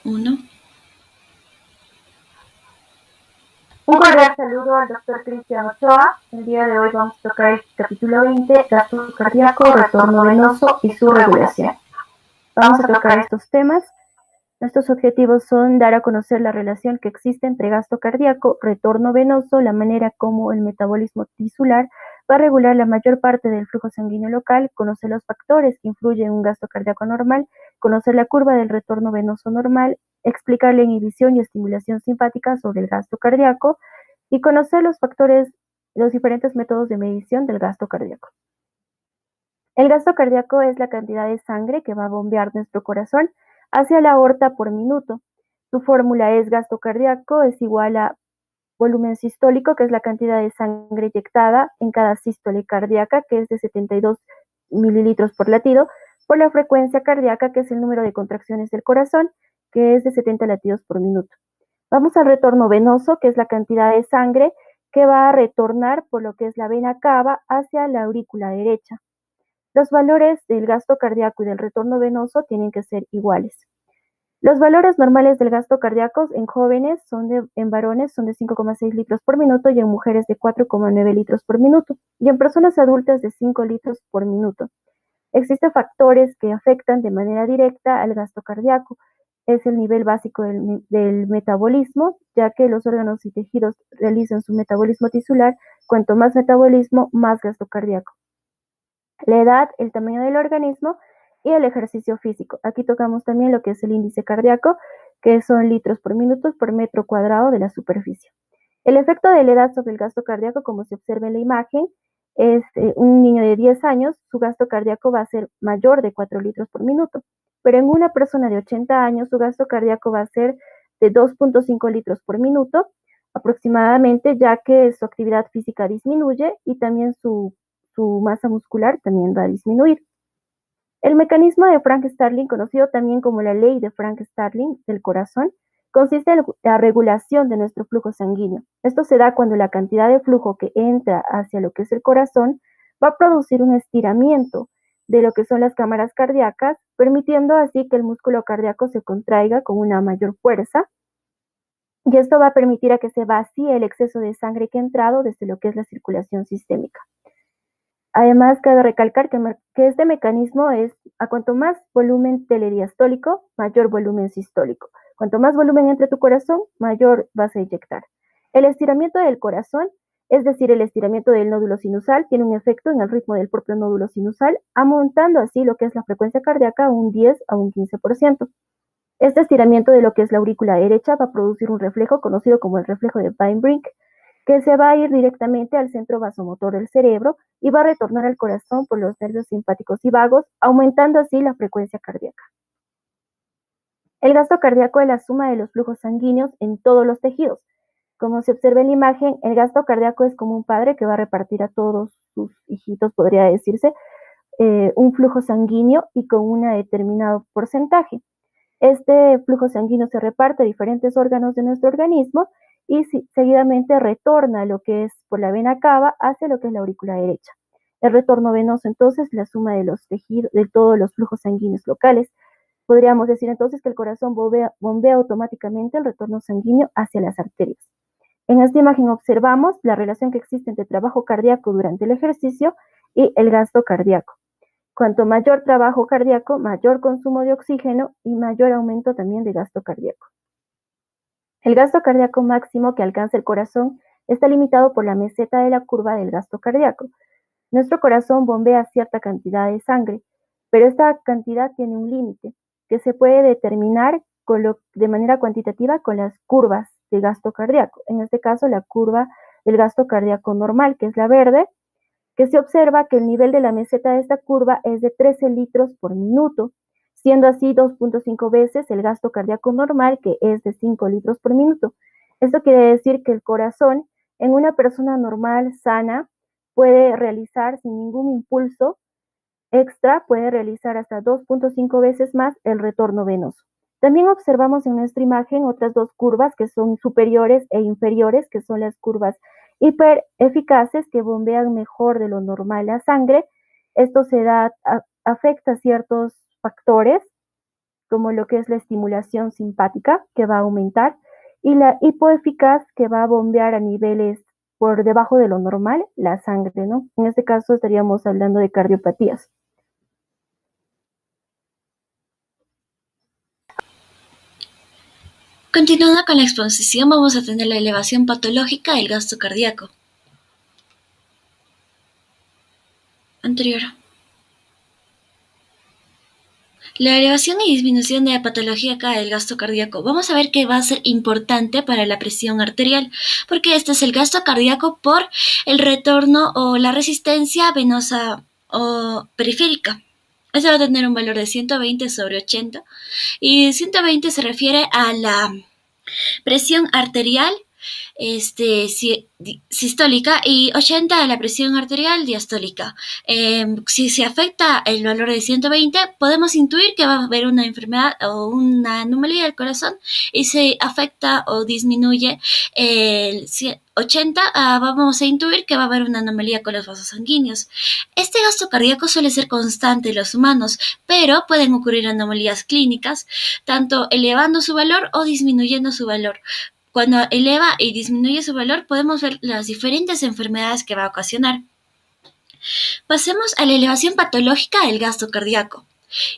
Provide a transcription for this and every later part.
Uno. Un cordial saludo al doctor Cristian Ochoa. El día de hoy vamos a tocar el capítulo 20, gasto cardíaco, retorno venoso y su regulación. Vamos a tocar estos temas. Nuestros objetivos son dar a conocer la relación que existe entre gasto cardíaco, retorno venoso, la manera como el metabolismo tisular va a regular la mayor parte del flujo sanguíneo local, conocer los factores que influyen en un gasto cardíaco normal, conocer la curva del retorno venoso normal, explicar la inhibición y estimulación simpática sobre el gasto cardíaco y conocer los factores, los diferentes métodos de medición del gasto cardíaco. El gasto cardíaco es la cantidad de sangre que va a bombear nuestro corazón hacia la aorta por minuto. Su fórmula es gasto cardíaco es igual a volumen sistólico, que es la cantidad de sangre inyectada en cada sístole cardíaca, que es de 72 mililitros por latido, por la frecuencia cardíaca, que es el número de contracciones del corazón, que es de 70 latidos por minuto. Vamos al retorno venoso, que es la cantidad de sangre que va a retornar por lo que es la vena cava hacia la aurícula derecha. Los valores del gasto cardíaco y del retorno venoso tienen que ser iguales. Los valores normales del gasto cardíaco en jóvenes en varones son de 5,6 litros por minuto y en mujeres de 4,9 litros por minuto y en personas adultas de 5 litros por minuto. Existen factores que afectan de manera directa al gasto cardíaco. Es el nivel básico del metabolismo, ya que los órganos y tejidos realizan su metabolismo tisular. Cuanto más metabolismo, más gasto cardíaco. La edad, el tamaño del organismo y el ejercicio físico. Aquí tocamos también lo que es el índice cardíaco, que son litros por minuto por metro cuadrado de la superficie. El efecto de la edad sobre el gasto cardíaco, como se observa en la imagen, es un niño de 10 años, su gasto cardíaco va a ser mayor de 4 litros por minuto, pero en una persona de 80 años, su gasto cardíaco va a ser de 2,5 litros por minuto aproximadamente, ya que su actividad física disminuye y también su masa muscular también va a disminuir. El mecanismo de Frank-Starling, conocido también como la ley de Frank-Starling del corazón, consiste en la regulación de nuestro flujo sanguíneo. Esto se da cuando la cantidad de flujo que entra hacia lo que es el corazón va a producir un estiramiento de lo que son las cámaras cardíacas, permitiendo así que el músculo cardíaco se contraiga con una mayor fuerza, y esto va a permitir a que se vacíe el exceso de sangre que ha entrado desde lo que es la circulación sistémica. Además, cabe recalcar que este mecanismo es a cuanto más volumen telediastólico, mayor volumen sistólico. Cuanto más volumen entre tu corazón, mayor vas a eyectar. El estiramiento del corazón, es decir, el estiramiento del nódulo sinusal, tiene un efecto en el ritmo del propio nódulo sinusal, aumentando así lo que es la frecuencia cardíaca a un 10 a un 15%. Este estiramiento de lo que es la aurícula derecha va a producir un reflejo conocido como el reflejo de Weinbrink, que se va a ir directamente al centro vasomotor del cerebro y va a retornar al corazón por los nervios simpáticos y vagos, aumentando así la frecuencia cardíaca. El gasto cardíaco es la suma de los flujos sanguíneos en todos los tejidos. Como se observa en la imagen, el gasto cardíaco es como un padre que va a repartir a todos sus hijitos, podría decirse, un flujo sanguíneo y con un determinado porcentaje. Este flujo sanguíneo se reparte a diferentes órganos de nuestro organismo y seguidamente retorna lo que es por la vena cava hacia lo que es la aurícula derecha. El retorno venoso entonces la suma de los tejidos, de todos los flujos sanguíneos locales. Podríamos decir entonces que el corazón bombea automáticamente el retorno sanguíneo hacia las arterias. En esta imagen observamos la relación que existe entre trabajo cardíaco durante el ejercicio y el gasto cardíaco. Cuanto mayor trabajo cardíaco, mayor consumo de oxígeno y mayor aumento también de gasto cardíaco. El gasto cardíaco máximo que alcanza el corazón está limitado por la meseta de la curva del gasto cardíaco. Nuestro corazón bombea cierta cantidad de sangre, pero esta cantidad tiene un límite que se puede determinar de manera cuantitativa con las curvas de gasto cardíaco. En este caso, la curva del gasto cardíaco normal, que es la verde, que se observa que el nivel de la meseta de esta curva es de 13 litros por minuto, siendo así 2,5 veces el gasto cardíaco normal, que es de 5 litros por minuto. Esto quiere decir que el corazón en una persona normal, sana, puede realizar sin ningún impulso extra, puede realizar hasta 2,5 veces más el retorno venoso. También observamos en nuestra imagen otras dos curvas que son superiores e inferiores, que son las curvas hipereficaces que bombean mejor de lo normal la sangre. Esto afecta ciertos factores como lo que es la estimulación simpática, que va a aumentar, y la hipoeficaz, que va a bombear a niveles por debajo de lo normal la sangre, ¿no? En este caso estaríamos hablando de cardiopatías. Continuando con la exposición, vamos a tener la elevación patológica del gasto cardíaco. Anterior. La elevación y disminución de la patología del gasto cardíaco. Vamos a ver que va a ser importante para la presión arterial, porque este es el gasto cardíaco por el retorno o la resistencia venosa o periférica. Este va a tener un valor de 120/80 y 120 se refiere a la presión arterial sistólica y 80 de la presión arterial diastólica. Si se afecta el valor de 120, podemos intuir que va a haber una enfermedad o una anomalía del corazón, y se afecta o disminuye el 80, vamos a intuir que va a haber una anomalía con los vasos sanguíneos. Este gasto cardíaco suele ser constante en los humanos, pero pueden ocurrir anomalías clínicas, tanto elevando su valor o disminuyendo su valor. Cuando eleva y disminuye su valor, podemos ver las diferentes enfermedades que va a ocasionar. Pasemos a la elevación patológica del gasto cardíaco.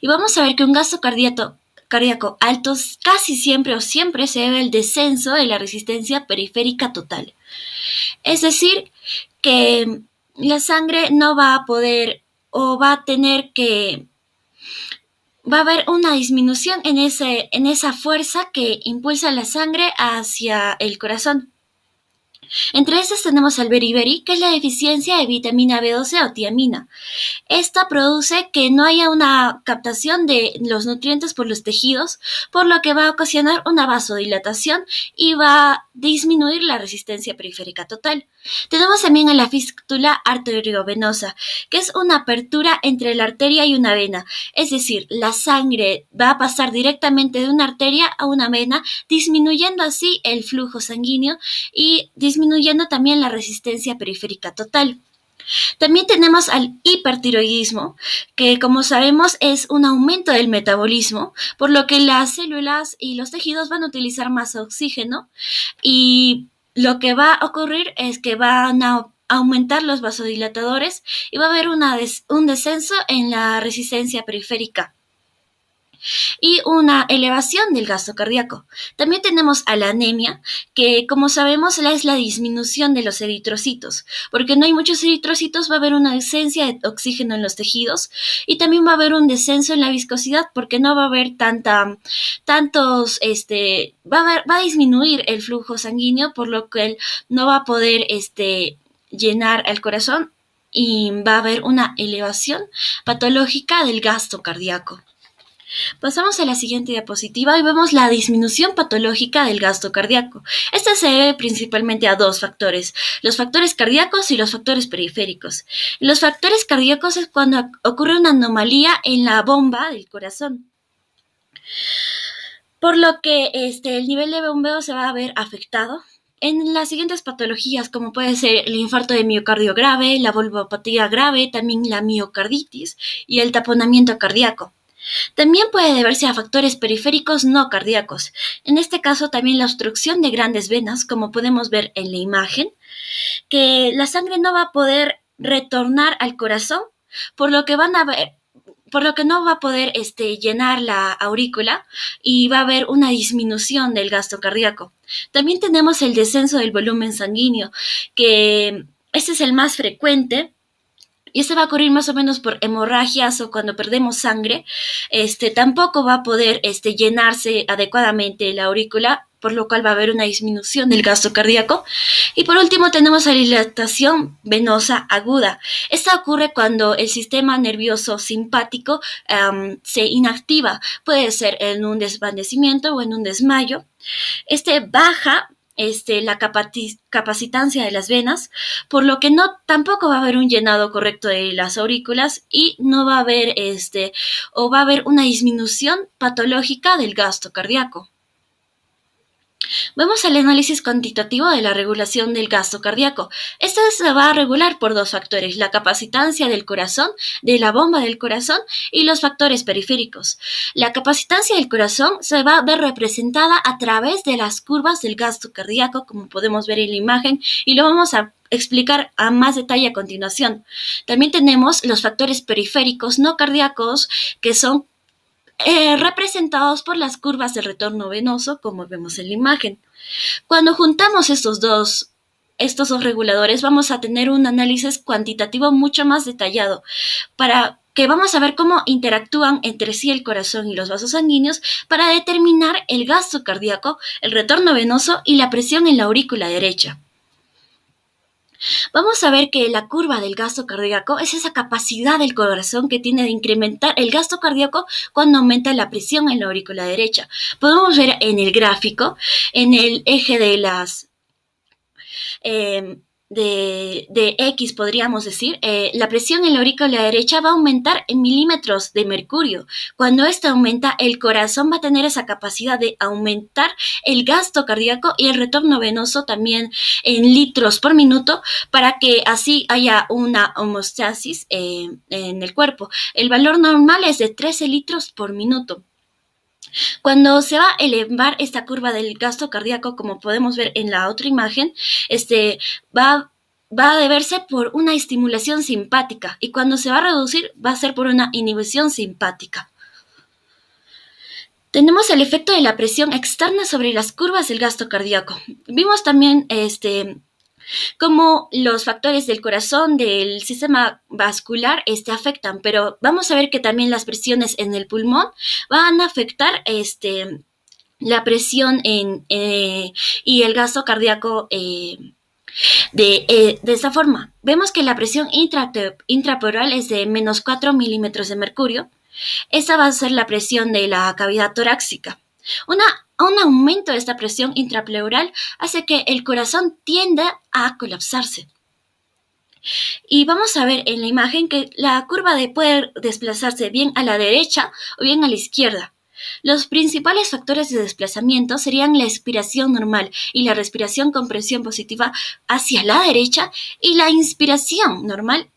Y vamos a ver que un gasto cardíaco alto casi siempre o siempre se debe al descenso de la resistencia periférica total. Es decir, que la sangre no va a poder o va a tener que va a haber una disminución en esa fuerza que impulsa la sangre hacia el corazón. Entre estas tenemos el beriberi, que es la deficiencia de vitamina B12 o tiamina. Esta produce que no haya una captación de los nutrientes por los tejidos, por lo que va a ocasionar una vasodilatación y va a disminuir la resistencia periférica total. Tenemos también a la fístula arteriovenosa, que es una apertura entre la arteria y una vena, es decir, la sangre va a pasar directamente de una arteria a una vena, disminuyendo así el flujo sanguíneo y disminuyendo también la resistencia periférica total. También tenemos al hipertiroidismo, que como sabemos es un aumento del metabolismo, por lo que las células y los tejidos van a utilizar más oxígeno, y lo que va a ocurrir es que van a aumentar los vasodilatadores y va a haber un descenso en la resistencia periférica y una elevación del gasto cardíaco. También tenemos a la anemia, que como sabemos es la disminución de los eritrocitos. Porque no hay muchos eritrocitos, va a haber una ausencia de oxígeno en los tejidos, y también va a haber un descenso en la viscosidad, porque no va a haber va a disminuir el flujo sanguíneo, por lo que él no va a poder llenar el corazón, y va a haber una elevación patológica del gasto cardíaco. Pasamos a la siguiente diapositiva y vemos la disminución patológica del gasto cardíaco. Esta se debe principalmente a dos factores, los factores cardíacos y los factores periféricos. Los factores cardíacos es cuando ocurre una anomalía en la bomba del corazón, por lo que el nivel de bombeo se va a ver afectado en las siguientes patologías, como puede ser el infarto de miocardio grave, la valvopatía grave, también la miocarditis y el taponamiento cardíaco. También puede deberse a factores periféricos no cardíacos. En este caso también la obstrucción de grandes venas, como podemos ver en la imagen, que la sangre no va a poder retornar al corazón, por lo que no va a poder llenar la aurícula, y va a haber una disminución del gasto cardíaco. También tenemos el descenso del volumen sanguíneo, que este es el más frecuente, y este va a ocurrir más o menos por hemorragias o cuando perdemos sangre. Tampoco va a poder llenarse adecuadamente la aurícula, por lo cual va a haber una disminución del gasto cardíaco. Y por último tenemos la dilatación venosa aguda. Esta ocurre cuando el sistema nervioso simpático se inactiva. Puede ser en un desvanecimiento o en un desmayo. Baja la capacitancia de las venas, por lo que tampoco va a haber un llenado correcto de las aurículas, y no va a haber va a haber una disminución patológica del gasto cardíaco. Vamos al análisis cuantitativo de la regulación del gasto cardíaco. Este se va a regular por dos factores: la capacitancia del corazón, de la bomba del corazón, y los factores periféricos. La capacitancia del corazón se va a ver representada a través de las curvas del gasto cardíaco, como podemos ver en la imagen, y lo vamos a explicar a más detalle a continuación. También tenemos los factores periféricos no cardíacos, que son representados por las curvas del retorno venoso, como vemos en la imagen. Cuando juntamos estos dos reguladores, vamos a tener un análisis cuantitativo mucho más detallado, para que vamos a ver cómo interactúan entre sí el corazón y los vasos sanguíneos para determinar el gasto cardíaco, el retorno venoso y la presión en la aurícula derecha. Vamos a ver que la curva del gasto cardíaco es esa capacidad del corazón que tiene de incrementar el gasto cardíaco cuando aumenta la presión en la aurícula derecha. Podemos ver en el gráfico, en el eje de las de X, podríamos decir, la presión en la aurícula derecha va a aumentar en milímetros de mercurio. Cuando esta aumenta, el corazón va a tener esa capacidad de aumentar el gasto cardíaco y el retorno venoso también en litros por minuto, para que así haya una homeostasis en el cuerpo. El valor normal es de 13 litros por minuto. Cuando se va a elevar esta curva del gasto cardíaco, como podemos ver en la otra imagen, va a deberse por una estimulación simpática, y cuando se va a reducir va a ser por una inhibición simpática. Tenemos el efecto de la presión externa sobre las curvas del gasto cardíaco. Vimos también cómo los factores del corazón, del sistema vascular, afectan, pero vamos a ver que también las presiones en el pulmón van a afectar la presión y el gasto cardíaco de esta forma. Vemos que la presión intrapleural es de menos 4 milímetros de mercurio. Esta va a ser la presión de la cavidad torácica. Un aumento de esta presión intrapleural hace que el corazón tienda a colapsarse. Y vamos a ver en la imagen que la curva puede desplazarse bien a la derecha o bien a la izquierda. Los principales factores de desplazamiento serían la expiración normal y la respiración con presión positiva hacia la derecha, y la inspiración normal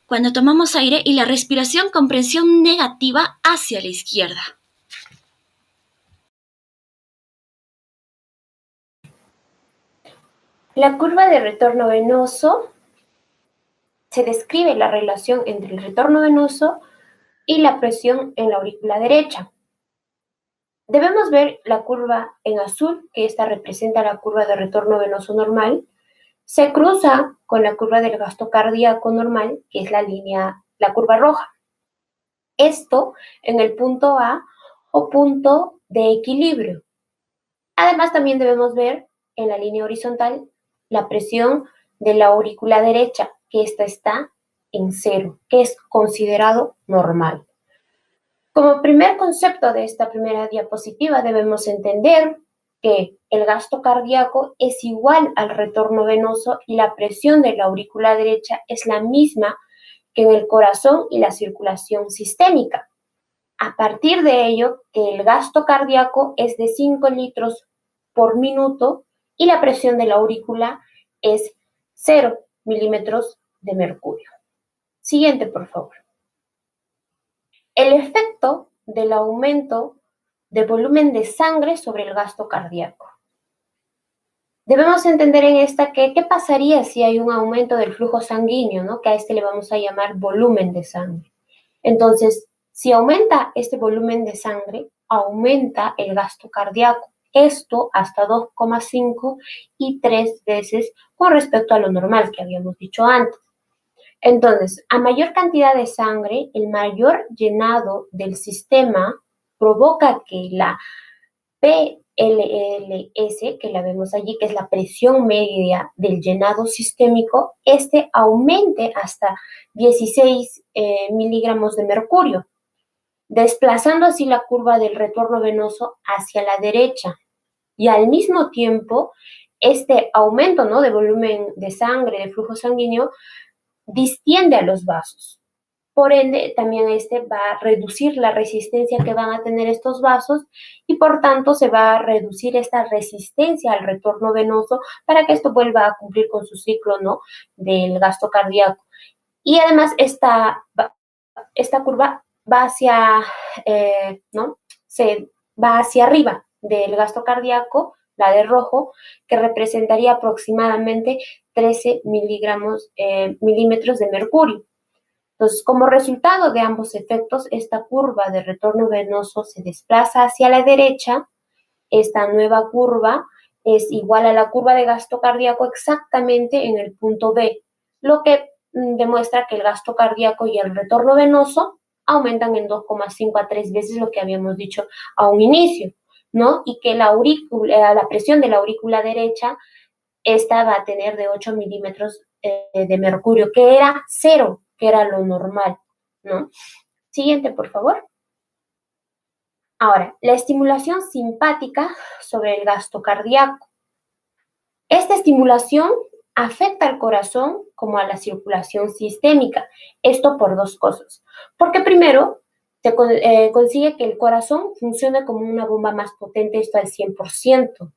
cuando tomamos aire, y la respiración con presión negativa hacia la izquierda. La curva de retorno venoso, se describe la relación entre el retorno venoso y la presión en la aurícula derecha. Debemos ver la curva en azul, que esta representa la curva de retorno venoso normal. Se cruza con la curva del gasto cardíaco normal, que es la curva roja. Esto en el punto A o punto de equilibrio. Además, también debemos ver en la línea horizontal la presión de la aurícula derecha, que esta está en 0, que es considerado normal. Como primer concepto de esta primera diapositiva, debemos entender que el gasto cardíaco es igual al retorno venoso y la presión de la aurícula derecha es la misma que en el corazón y la circulación sistémica. A partir de ello, que el gasto cardíaco es de 5 litros por minuto y la presión de la aurícula es 0 milímetros de mercurio. Siguiente, por favor. El efecto del aumento de volumen de sangre sobre el gasto cardíaco. Debemos entender en esta qué pasaría si hay un aumento del flujo sanguíneo, ¿no? Que a este le vamos a llamar volumen de sangre. Entonces, si aumenta este volumen de sangre, aumenta el gasto cardíaco. Esto hasta 2,5 y 3 veces con respecto a lo normal que habíamos dicho antes. Entonces, a mayor cantidad de sangre, el mayor llenado del sistema provoca que la PLLS, que la vemos allí, que es la presión media del llenado sistémico, aumente hasta 16 miligramos de mercurio, desplazando así la curva del retorno venoso hacia la derecha. Y al mismo tiempo, este aumento, ¿no?, de volumen de sangre, de flujo sanguíneo, distiende a los vasos. Por ende, también va a reducir la resistencia que van a tener estos vasos y por tanto se va a reducir esta resistencia al retorno venoso para que esto vuelva a cumplir con su ciclo, ¿no?, del gasto cardíaco. Y además esta curva va hacia, ¿no?, se va hacia arriba del gasto cardíaco, la de rojo, que representaría aproximadamente 13 milímetros de mercurio. Entonces, como resultado de ambos efectos, esta curva de retorno venoso se desplaza hacia la derecha. Esta nueva curva es igual a la curva de gasto cardíaco exactamente en el punto B, lo que demuestra que el gasto cardíaco y el retorno venoso aumentan en 2,5 a 3 veces lo que habíamos dicho a un inicio, ¿no? Y que la presión de la aurícula derecha, esta va a tener de 8 milímetros de mercurio, que era 0, que era lo normal, ¿no? Siguiente, por favor. Ahora, la estimulación simpática sobre el gasto cardíaco. Esta estimulación afecta al corazón como a la circulación sistémica. Esto por dos cosas. Porque primero, consigue que el corazón funcione como una bomba más potente, esto al 100%.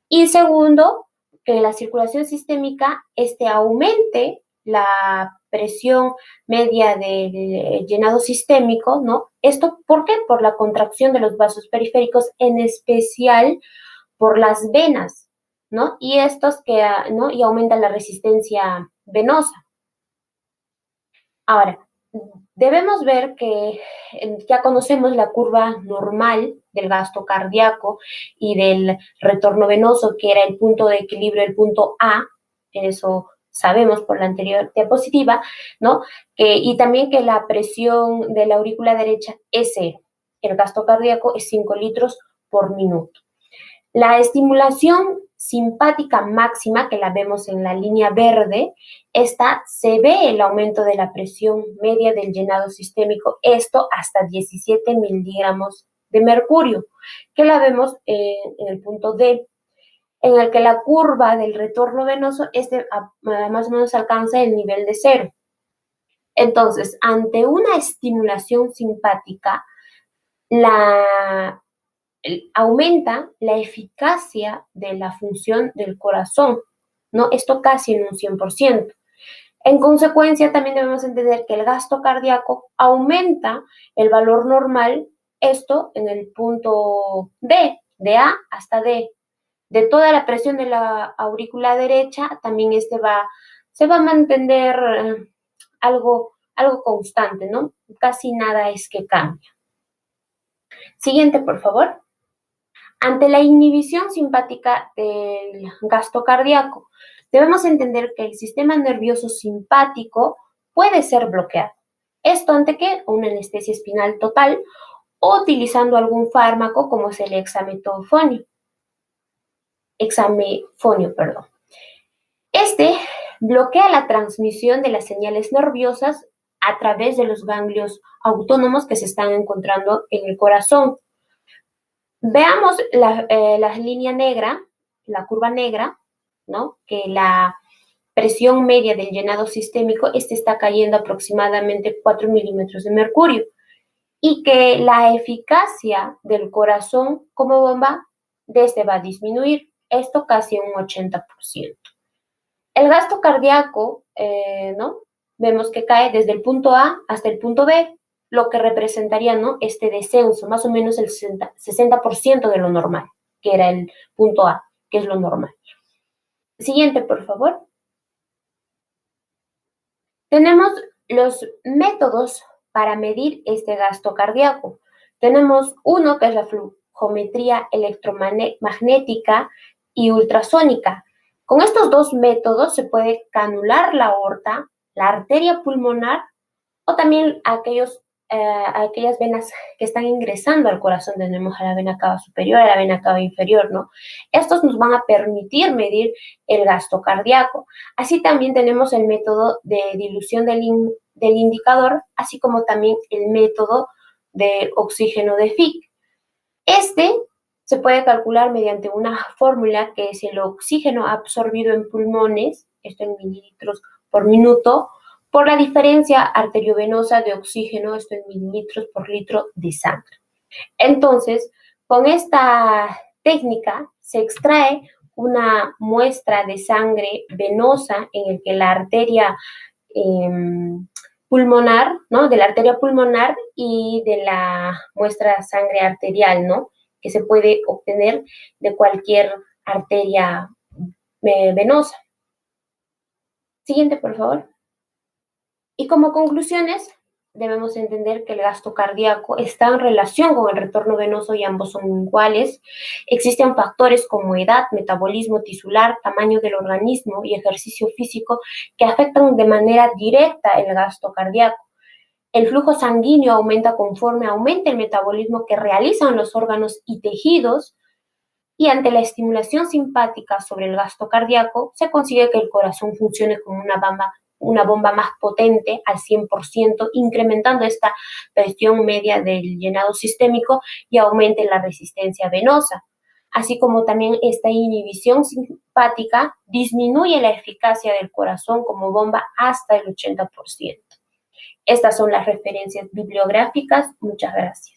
Y segundo, que la circulación sistémica aumente la presión media del llenado sistémico, ¿no? ¿Esto por qué? Por la contracción de los vasos periféricos, en especial por las venas, ¿no? Y ¿no? Y aumentan la resistencia venosa. Ahora, debemos ver que ya conocemos la curva normal del gasto cardíaco y del retorno venoso, que era el punto de equilibrio, el punto A, eso sabemos por la anterior diapositiva, ¿no? Y también que la presión de la aurícula derecha es 0. El gasto cardíaco es 5 litros por minuto. La estimulación simpática máxima, que la vemos en la línea verde, se ve el aumento de la presión media del llenado sistémico, esto hasta 17 miligramos de mercurio, que la vemos en el punto D, en el que la curva del retorno venoso más o menos alcanza el nivel de 0. Entonces, ante una estimulación simpática, aumenta la eficacia de la función del corazón, ¿no? Esto casi en un 100%. En consecuencia, también debemos entender que el gasto cardíaco aumenta el valor normal, esto en el punto D, de A hasta D. De toda la presión de la aurícula derecha, también se va a mantener algo constante, ¿no? Casi nada es que cambia. Siguiente, por favor. Ante la inhibición simpática del gasto cardíaco, debemos entender que el sistema nervioso simpático puede ser bloqueado. Esto ante qué? Una anestesia espinal total o utilizando algún fármaco como es el hexamefonio. Este bloquea la transmisión de las señales nerviosas a través de los ganglios autónomos que se están encontrando en el corazón. Veamos la línea negra, la curva negra, ¿no? Que la presión media del llenado sistémico, está cayendo aproximadamente 4 milímetros de mercurio. Y que la eficacia del corazón como bomba va a disminuir, esto casi un 80%. El gasto cardíaco, ¿no? Vemos que cae desde el punto A hasta el punto B, lo que representaría, ¿no?, este descenso, más o menos el 60% de lo normal, que era el punto A, que es lo normal. Siguiente, por favor. Tenemos los métodos para medir este gasto cardíaco. Tenemos uno que es la flujometría electromagnética y ultrasónica. Con estos dos métodos se puede canular la aorta, la arteria pulmonar o también aquellas venas que están ingresando al corazón. Tenemos a la vena cava superior, a la vena cava inferior, ¿no? Estos nos van a permitir medir el gasto cardíaco. Así también tenemos el método de dilución del indicador, así como también el método de oxígeno de Fick. Se puede calcular mediante una fórmula que es el oxígeno absorbido en pulmones, esto en mililitros por minuto, por la diferencia arteriovenosa de oxígeno, esto en mililitros por litro de sangre. Entonces, con esta técnica se extrae una muestra de sangre venosa en el que la arteria pulmonar, ¿no? De la arteria pulmonar y de la muestra de sangre arterial, ¿no? Que se puede obtener de cualquier arteria venosa. Siguiente, por favor. Y como conclusiones, debemos entender que el gasto cardíaco está en relación con el retorno venoso y ambos son iguales. Existen factores como edad, metabolismo tisular, tamaño del organismo y ejercicio físico que afectan de manera directa el gasto cardíaco. El flujo sanguíneo aumenta conforme aumenta el metabolismo que realizan los órganos y tejidos, y ante la estimulación simpática sobre el gasto cardíaco se consigue que el corazón funcione como una bomba más potente al 100%, incrementando esta presión media del llenado sistémico y aumente la resistencia venosa. Así como también esta inhibición simpática disminuye la eficacia del corazón como bomba hasta el 80%. Estas son las referencias bibliográficas. Muchas gracias.